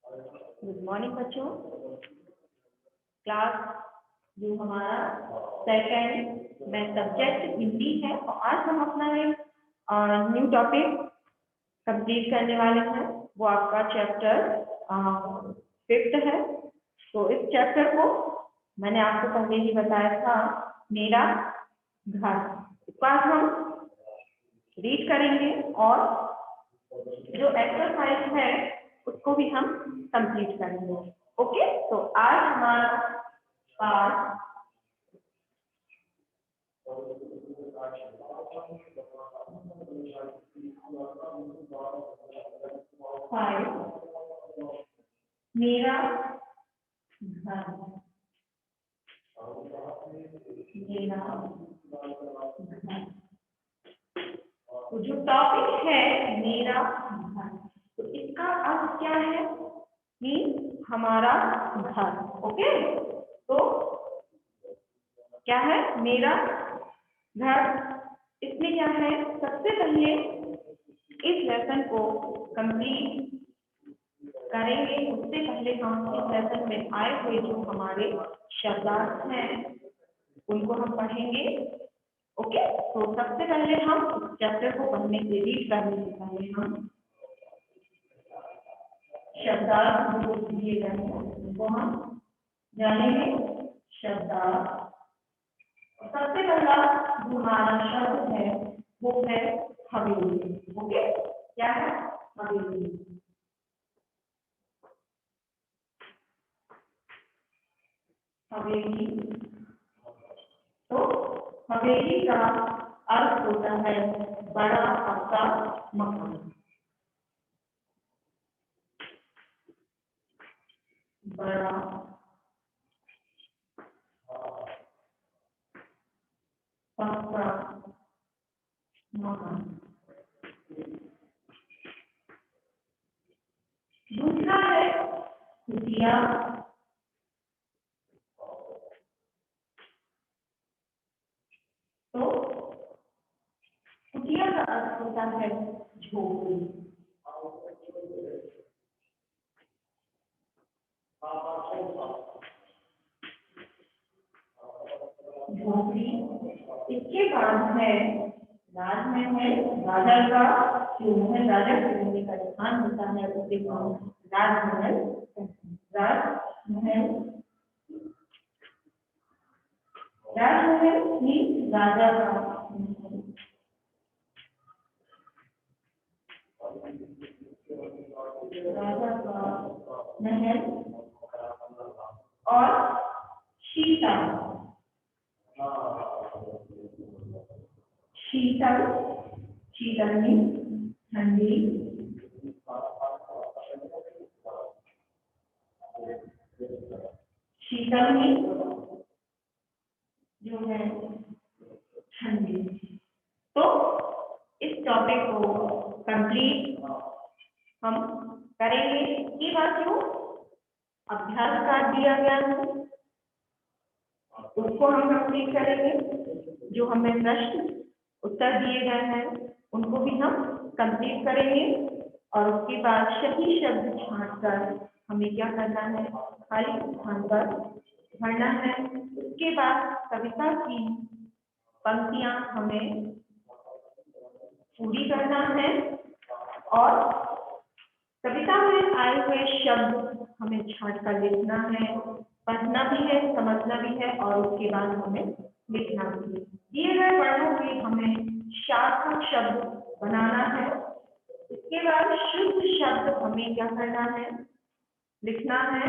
Good morning बच्चों। Class जो हमारा सेकंड में सब्जेक्ट हिंदी है और आज हम अपना एक न्यू टॉपिक कंप्लीट करने वाले हैं। वो आपका चैप्टर 5th है। तो इस चैप्टर को मैंने आपको पहले ही बताया था, मेरा घर। इसको आज हम रीड करेंगे और जो एक्सरसाइज है उसको भी हम कंप्लीट करेंगे। ओके, तो आज हमारा पार्ट मेरा घर। मेरा घर, तो जो टॉपिक है मेरा घर, तो इसका अर्थ क्या है कि हमारा घर। ओके, तो क्या है मेरा घर। इसमें क्या है, सबसे पहले इस लेसन को कंप्लीट करेंगे उससे पहले हम इस लेसन में आए हुए जो हमारे शब्दार्थ हैं उनको हम पढ़ेंगे। ओके, तो सबसे पहले हम चैप्टर को पढ़ने से रीड करने से पहले हम शब्दार्थ जो दिए गए हैं उनको हम जानेंगे। शब्दार्थ, सबसे पहला जो हमारा शब्द है वो है हवेली। ओके, क्या है हवेली। हवेली, तो हवेली का अर्थ होता है बड़ा पक्का मकान। बड़ा पक्का मकान। दूसरा है कुटिया। तो कुटिया का अर्थ होता है झोपड़ी। झोपड़ी। इसके बाद है राजमहल। राजा का जो महल, राजा के रहने का स्थान होता है उसे हम राजमहल। राजमहल, राजमहल ही राजा का महल। और शीतल, शीतल, शीतल में ठंडी। शीतल में जो है ठंडी। तो इस टॉपिक को कंप्लीट हम करेंगे। इसके बाद जो अभ्यास कार्ड दिया गया है उसको हम कंप्लीट करेंगे। जो हमें प्रश्न उत्तर दिए गए हैं उनको भी हम कंप्लीट करेंगे। और उसके बाद सही शब्द छांटकर हमें क्या करना है, खाली स्थान पर भरना है। उसके बाद कविता की पंक्तियां हमें पूरी करना है और कविता में आए हुए शब्द हमें छांटकर लिखना है। पढ़ना भी है, समझना भी है और उसके बाद हमें लिखना भी है। दिए गए वर्णों के हमें सार्थक शब्द बनाना है। इसके बाद शुद्ध शब्द हमें क्या करना है, लिखना है।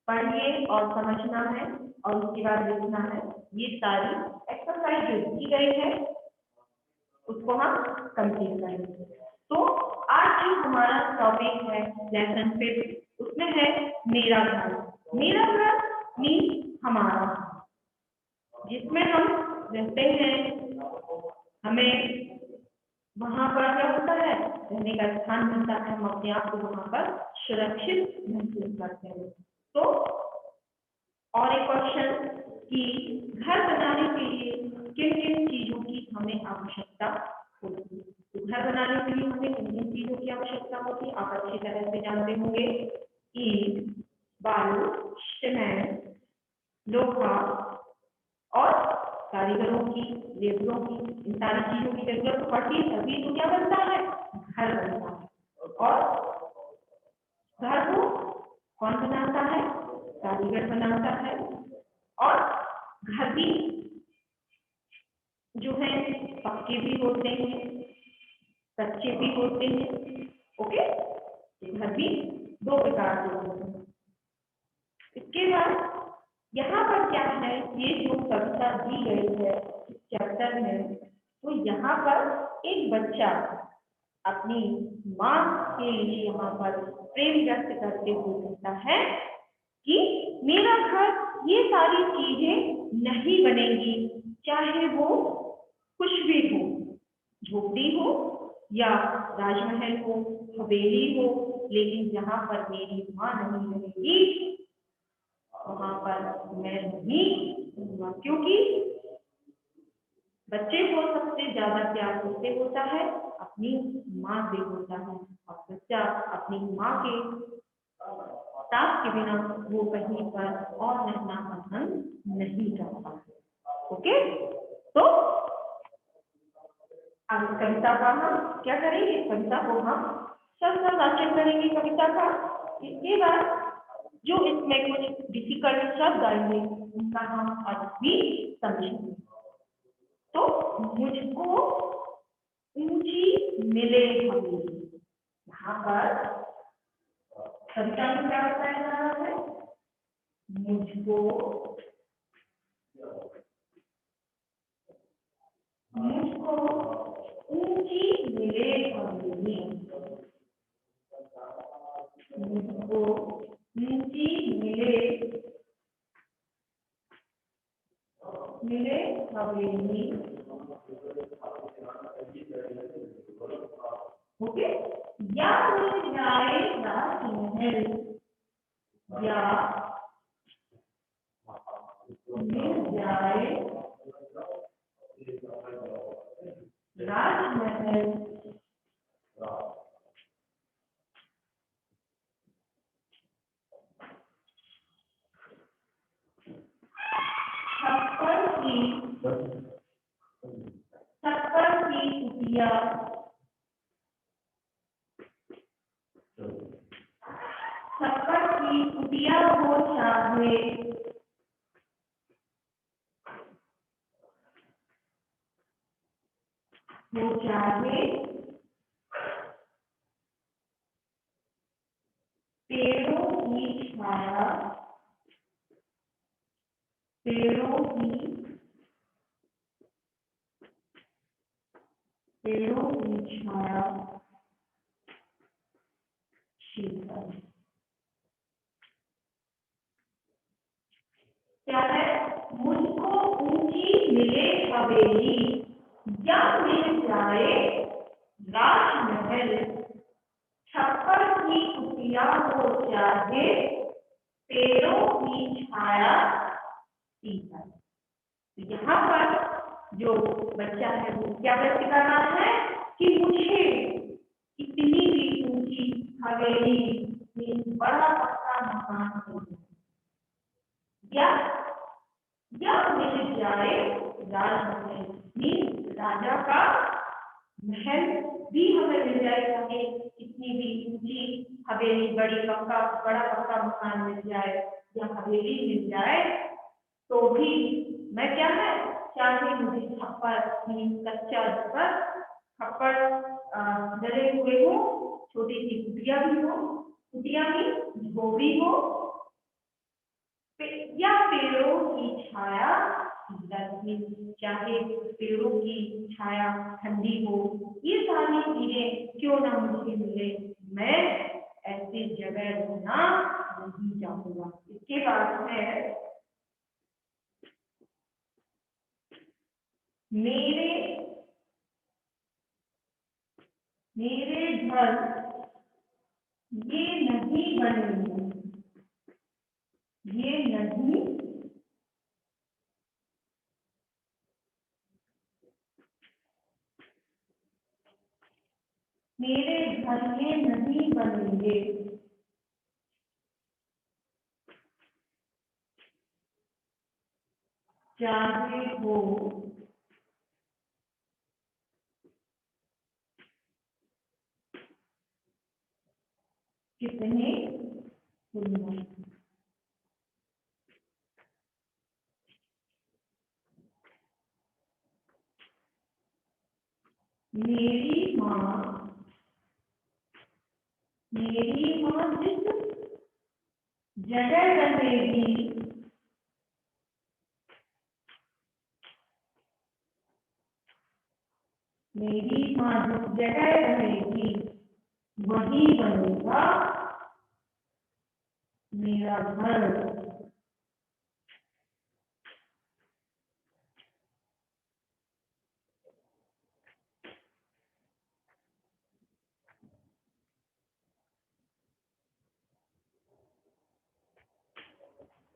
पढ़िए और समझना है और उसके बाद लिखना है। ये सारी एक्सरसाइज जो दी गई है उसको हम कंप्लीट करेंगे। तो आज जो हमारा टॉपिक है लेसन 5 उसमें है मेरा घर। मेरा घर मीन्स हमारा, जिसमें हम रहते हैं। हमें वहां पर क्या होता है, रहने का स्थान मिलता है। हम अपने आप को वहां पर सुरक्षित महसूस करते हैं। तो और एक क्वेश्चन कि घर बनाने के लिए किन किन चीजों की हमें आवश्यकता होती है। तो घर बनाने के लिए हमें किन किन चीजों की आवश्यकता होती है आप अच्छी तरह से जानते होंगे। ईंट, बालू, सीमेंट, लोहा और कारीगरों की, लेबरों की, इन सारी चीजों की जरूरत पड़ती है, तभी तो क्या बनता है, घर बनता है। और घर को कौन बनाता है, कारीगर बनाता है। और घर भी जो है पक्के भी होते हैं, कच्चे भी होते हैं। ओके, घर भी दो प्रकार के होते हैं। इसके बाद यहाँ पर क्या है, ये जो कविता दी गई है इस चैप्टर में, तो यहाँ पर एक बच्चा अपनी माँ के लिए यहाँ पर प्रेम व्यक्त करते हुए कहता है कि मेरा घर ये सारी चीजें नहीं बनेंगी, चाहे वो कुछ भी हो, झोपड़ी हो या राजमहल हो, हवेली हो, लेकिन जहाँ पर मेरी माँ नहीं रहेगी वहां पर मैं नहीं रहूंगा। क्योंकि बच्चे को सबसे ज्यादा प्यार किससे होता है, अपनी माँ से होता है। और बच्चा अपनी माँ के साथ के बिना वो कहीं पर और रहना पसंद नहीं करता। ओके, तो अब कविता का हम क्या करेंगे, कविता को हम शब्द वाचन करेंगे कविता का। इसके बाद जो इसमें कुछ डिफिकल्ट शब्द आएंगे उनका हम अर्थ भी समझेंगे। तो मुझको ऊंची मिले हवेली, यहाँ पर कविता में क्या बताया जा रहा है, मुझको ऊंची मिले हवेली, मुझको ऊंची मिले हवेली। ओके, या मिल जाए राजमहल, या मिल जाए राजमहल, छप्पर की कुटिया, छप्पर की कुटिया हो चाहे, पेड़ों की छाया, पेड़ों की छाया शीतल। क्या है, मुझको ऊंची मिले हवेली, या मिल जाए राजमहल, छप्पर की कुटिया हो चाहे, पेड़ों की छाया शीतल। यहाँ पर जो बच्चा है वो क्या व्यक्त कर रहा है कि मुझे इतनी भी ऊंची हवेली, बड़ा पक्का मकान चाहिए, या मिल जाए राजमहल, राजा का महल भी हमें मिल जाए, चाहे कितनी भी ऊंची हवेली, बड़ा पक्का मकान मिल जाए या हवेली मिल जाए, तो भी मैं क्या है, चाहे मुझे छप्पर कच्चा घर, छप्पर डले हुए हो, छोटी सी कुटिया भी हो, कुटिया की झोपड़ी हो, या पेड़ों की छाया, चाहे पेड़ों की छाया ठंडी हो, ये सारी चीजें क्यों ना मुझे मिले, मैं ऐसी जगह रहना नहीं चाहूंगा। इसके बाद है, मेरे घर ये नहीं बनेंगे, ये नहीं मेरे घर ये नहीं बनेंगे, चाहे वो कितने सुंदर। मेरी माँ जिस जगह रहेगी मेरी माँ जिस जगह रहेगी वही बनेगा मेरा घर।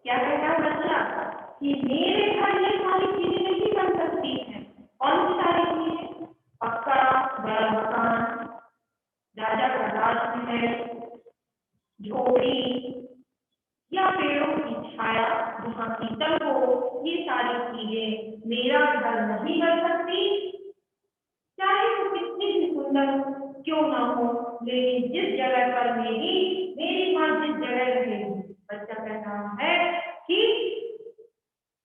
क्या कहना है बच्चा कि मेरे घर ये सारी चीजें नहीं बन सकती हैं। कौन सी सारी चीजें? पक्का बड़ा मकान, राजा का राजमहल, झोपड़ी या पेड़ों की छाया जहाँ शीतल हो, ये सारी चीजें मेरा घर नहीं बन सकती, चाहे वो कितनी भी सुंदर क्यों ना हो। लेकिन जिस जगह पर मेरी माँ जिस जगह रहेगी, बच्चा का नाम है कि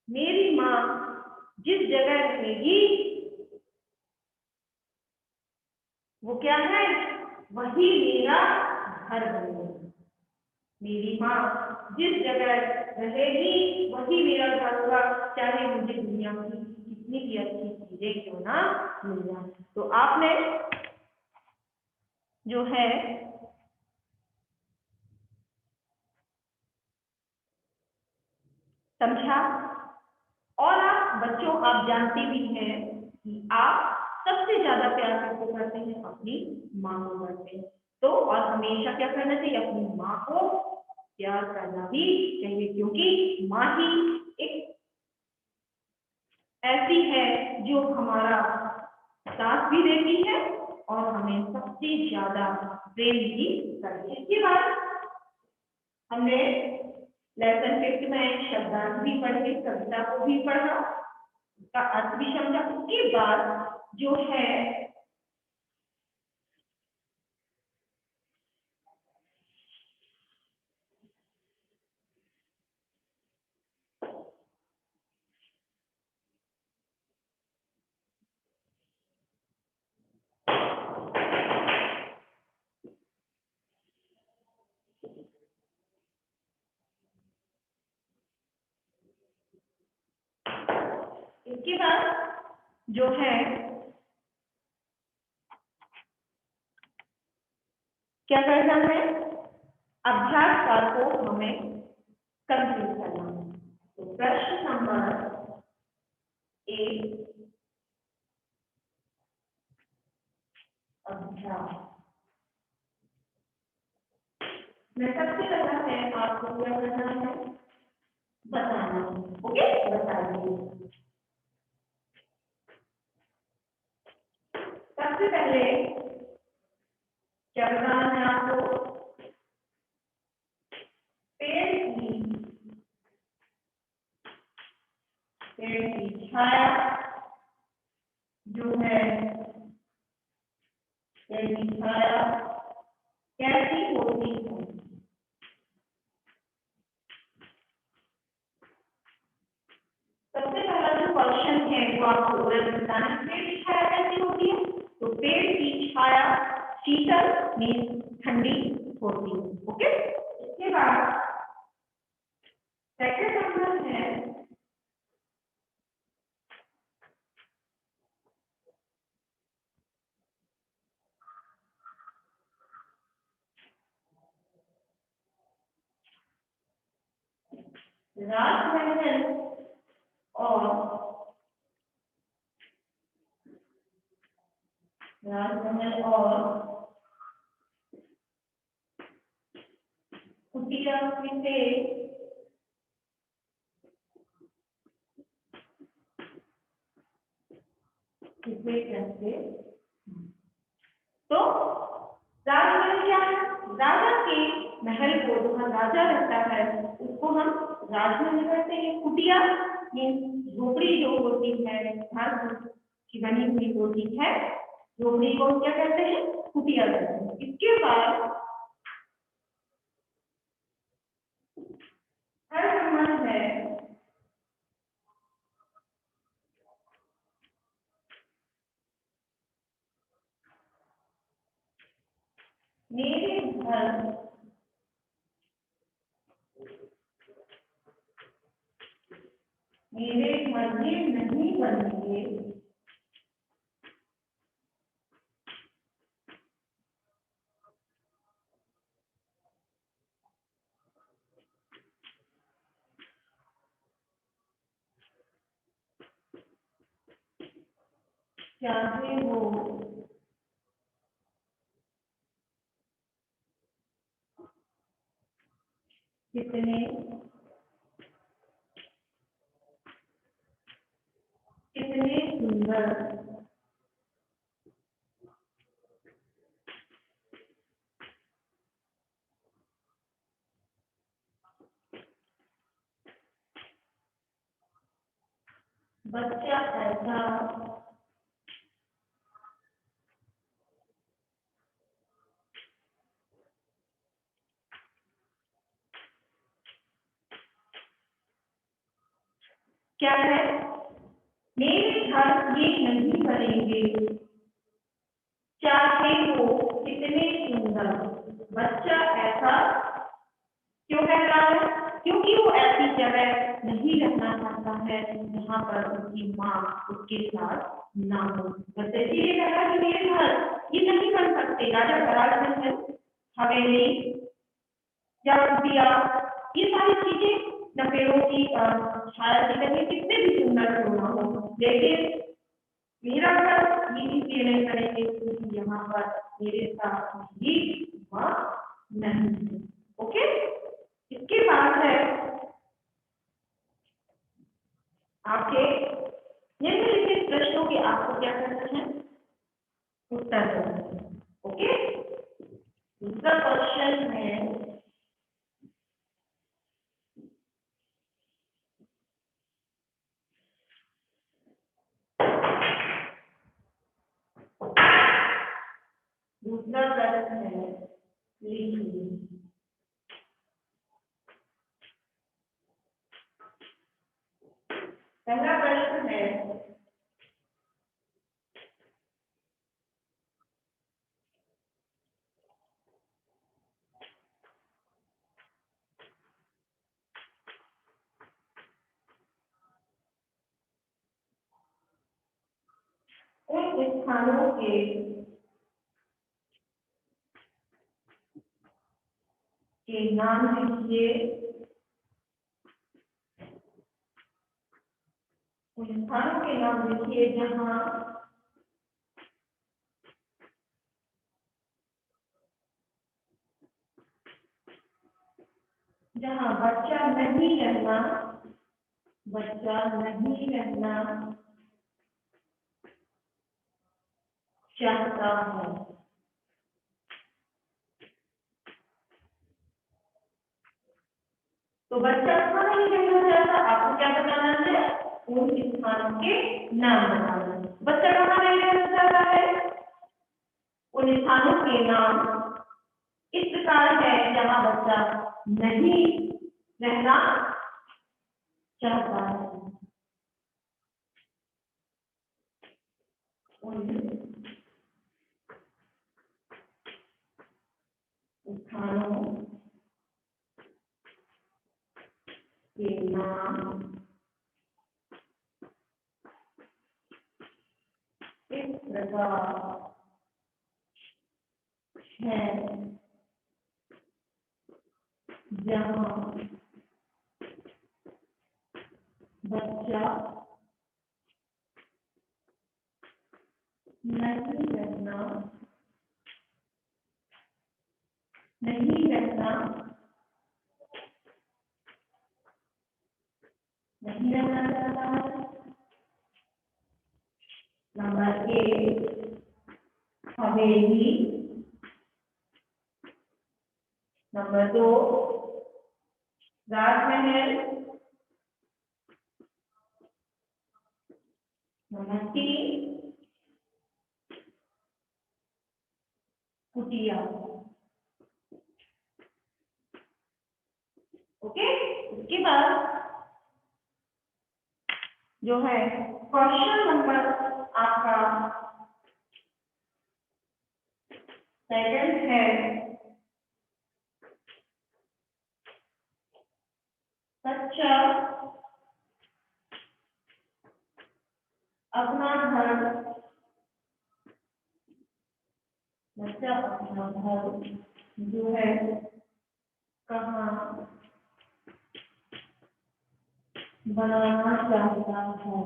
मेरी माँ जिस जगह रहेगी वो क्या है? वही मेरा घर बनेगा। मेरी माँ जिस जगह रहेगी वही मेरा घर होगा, चाहे मुझे दुनिया की कितनी भी अच्छी चीजें क्यों ना मिल जाए। तो आपने जो है समझा। और आप बच्चों आप जानते भी हैं कि आप सबसे ज्यादा प्यार किसको करते हैं? अपनी माँ को करते हैं। तो और हमेशा क्या करना चाहिए? अपनी माँ को प्यार करना भी चाहिए, क्योंकि माँ ही एक ऐसी है जो हमारा साथ भी देती है और हमें सबसे ज्यादा प्रेम भी करती है। इसके बाद हमने लेसन 5 में शब्दार्थ भी पढ़े, कविता को भी पढ़ा, उसका अर्थ भी समझा। उसके बाद जो है इसके बाद जो है क्या करना है? अभ्यास पाठ को हमें कंप्लीट करना है। तो प्रश्न नंबर 1 अभ्यास में सबसे पहला है आपको क्या करना है? बताना है। ओके, बताइए। सबसे पहले क्या बताना है आपको? पेड़ की छाया जो है, पेड़ की छाया कैसी होती है? सबसे पहला जो क्वेश्चन है वो आपको उधर बताना है, पेड़ की छाया कैसी होती है? तो पेड़ की छाया शीतल मीन्स ठंडी होती है। ओके, इसके बाद सेकंड नंबर है राजमहल और कुटिया से किसे कहते? तो राजमहल क्या है? राजा के महल को जहाँ राजा रहता है उसको हम राजमहल कहते हैं। कुटिया मीन्स झोपड़ी जो होती है घर की बनी हुई होती है, झोपड़ी को क्या कहते हैं? कुटिया कहते हैं। इसके बाद हर संबंध है मेरे घर ये नहीं बनेंगे, चाहे वो कितने कितने सुंदर बच्चा ऐसा क्या है? मेरे घर ये नहीं बनेंगे, चाहे वो कितने सुंदर। बच्चा ऐसा क्यों कह रहा है? क्योंकि वो ऐसी जगह नहीं रहना चाहता है जहाँ पर उसकी माँ उसके साथ ना हो। बस इसीलिए कह रहा है कि मेरे घर ये नहीं बन सकते। राजा कराल हवेली या कुटिया, ये सारी चीजें न पेड़ों की छाया से लगे कितने भी सुंदर क्यों ना हो, लेकिन मेरा घर ये इसलिए नहीं करेंगे क्योंकि यहाँ पर मेरे साथ भी माँ नहीं है। ओके, इसके बाद है आपके निम्नलिखित प्रश्नों के आपको क्या करना है? उत्तर देना है। ओके, दूसरा क्वेश्चन है दूसरा प्रश्न है लिखिए। पहला प्रश्न है उन स्थानों के नाम लिखिए, उन स्थानों के नाम लिखिए जहाँ बच्चा नहीं रहना चाहता है। तो बच्चा कहाँ नहीं रहना चाहता, आपको क्या बताना है? उन स्थानों के नाम बताना है। बच्चा कहाँ नहीं रहना चाहता है? उन स्थानों के नाम इस प्रकार है जहाँ बच्चा नहीं रहना चाहता है। उन स्थानों के नाम इस प्रकार है जहाँ बच्चा नहीं रहना चाहता है। नंबर ए हवेली, नंबर 2 राजमहल, नमस्ते कुटिया। ओके, उसके बाद जो है क्वेश्चन नंबर आपका सेकंड है, सच्चा अपना घर, सच्चा अपना घर जो है कहाँ बनाना चाहता है।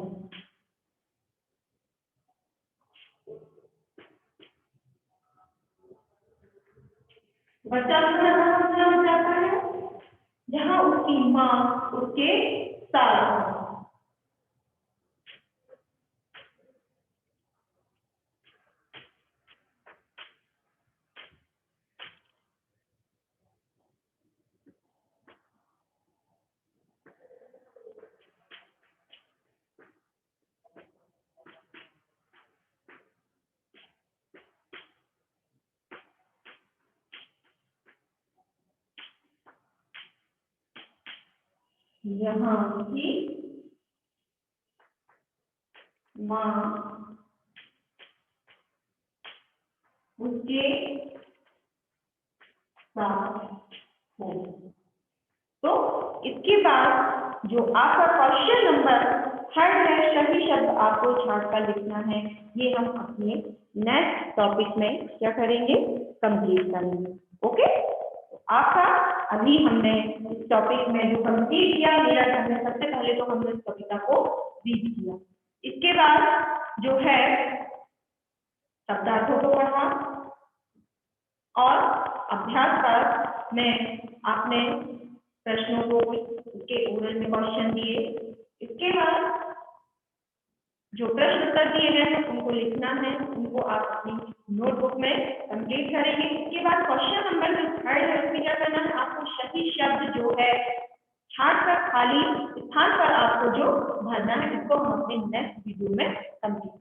बच्चा अपना घर बनाना चाहता है जहाँ उसकी माँ उसके साथ हो। जहाँ की माँ उसके साथ हो। तो इसके बाद जो आपका क्वेश्चन नंबर थर्ड है, सही शब्द आपको छाट कर लिखना है। ये हम अपने नेक्स्ट टॉपिक में क्या करेंगे, कंप्लीट करेंगे। ओके, आपका अभी हमने इस टॉपिक में जो कंप्लीट किया, मेरा हमने सबसे पहले तो हमने इस कविता को रीड किया। इसके बाद जो है शब्दार्थों को पढ़ा और अभ्यास कर में आपने प्रश्नों को उसके ओरल में क्वेश्चन दिए। इसके बाद जो प्रश्न उत्तर दिए गए हैं उनको लिखना है, उनको आप अपनी नोटबुक में कंप्लीट करेंगे। इसके बाद क्वेश्चन नंबर जो थर्ड है उसमें क्या करना है, आपको सही शब्द जो है छाट कर खाली स्थान पर आपको जो भरना है, इसको हम अपने नेक्स्ट वीडियो में कंप्लीट